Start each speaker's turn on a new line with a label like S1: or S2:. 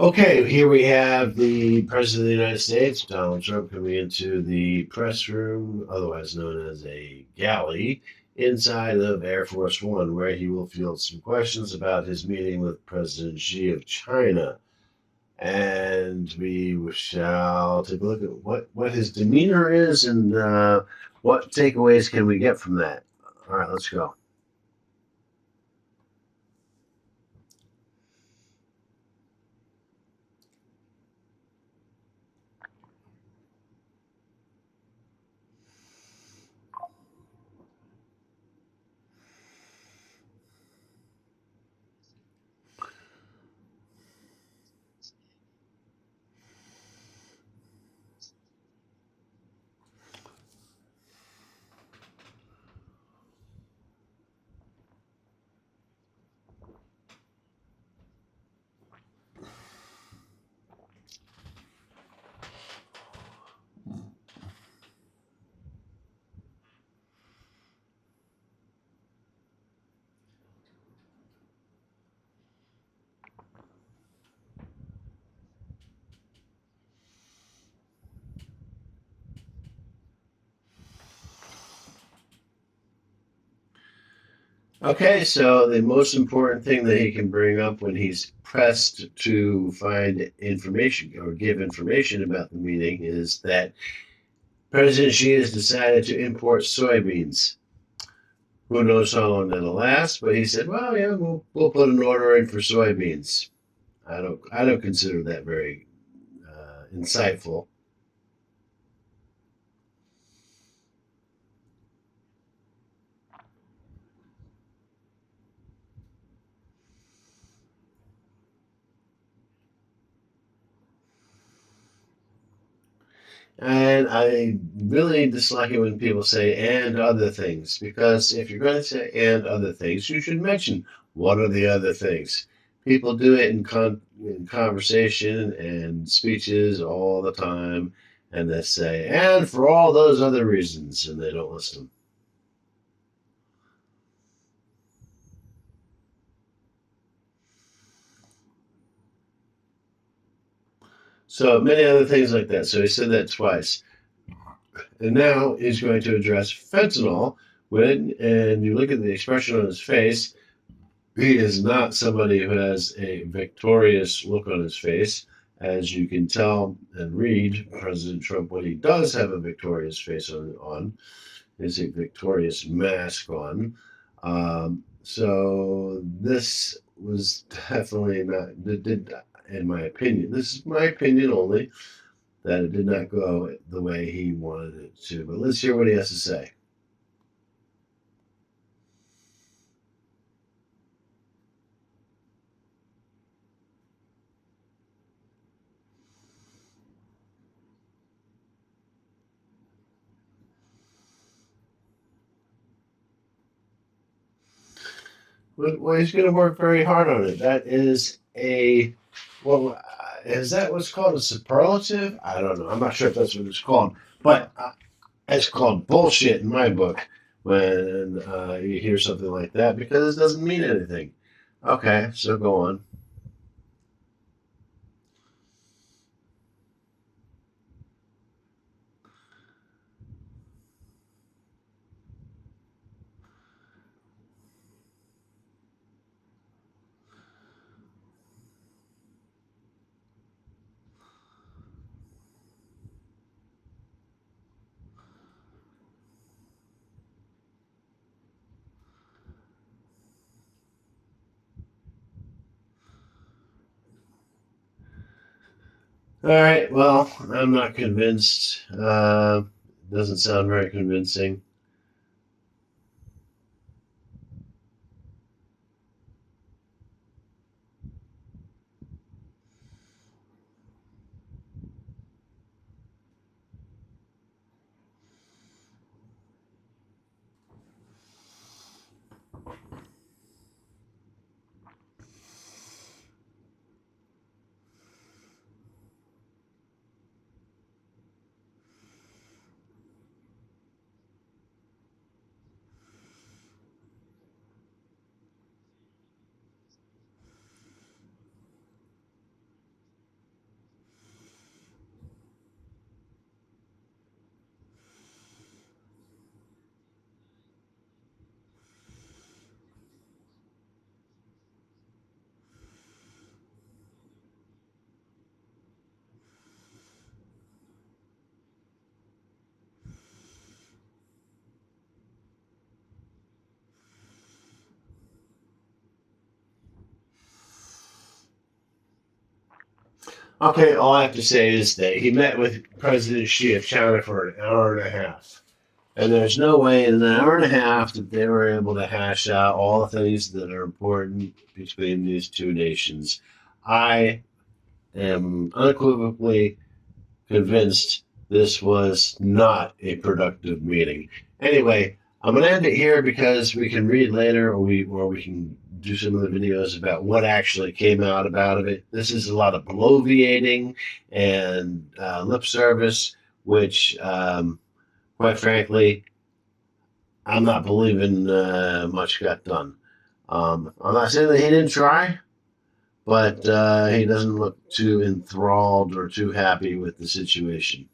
S1: Okay, here we have the President of the United States, Donald Trump, coming into the press room, otherwise known as a galley, inside of Air Force One, where he will field some questions about his meeting with President Xi of China. And we shall take a look at what his demeanor is and what takeaways can we get from that. All right, let's go. Okay, so the most important thing that he can bring up when he's pressed to find information or give information about the meeting is that President Xi has decided to import soybeans. Who knows how long that'll last? But he said, "Well, yeah, we'll put an order in for soybeans." I don't consider that very insightful. And I really dislike it when people say "and other things" because if you're going to say "and other things," you should mention what are the other things. People do it in conversation and speeches all the time, and they say "and for all those other reasons," and they don't listen. So many other things like that. So he said that twice, and now he's going to address fentanyl. And you look at the expression on his face, he is not somebody who has a victorious look on his face. As you can tell and read, President Trump, when he does have a victorious face on is a victorious mask on. So this was definitely not, did, in my opinion, this is my opinion only, that it did not go the way he wanted it to. But let's hear what he has to say. Well, he's going to work very hard on it. That is well, is that what's called a superlative? I don't know. I'm not sure if that's what it's called, but it's called bullshit in my book when you hear something like that because it doesn't mean anything. Okay, so go on. All right, well, I'm not convinced. Doesn't sound very convincing. Okay, all I have to say is that he met with President Xi of China for an hour and a half. And there's no way in an hour and a half that they were able to hash out all the things that are important between these two nations. I am unequivocally convinced this was not a productive meeting. Anyway, I'm going to end it here because we can read later, or we can do some of the videos about what actually came out about it. This is a lot of bloviating and lip service, which, quite frankly, I'm not believing much got done. I'm not saying that he didn't try, but he doesn't look too enthralled or too happy with the situation.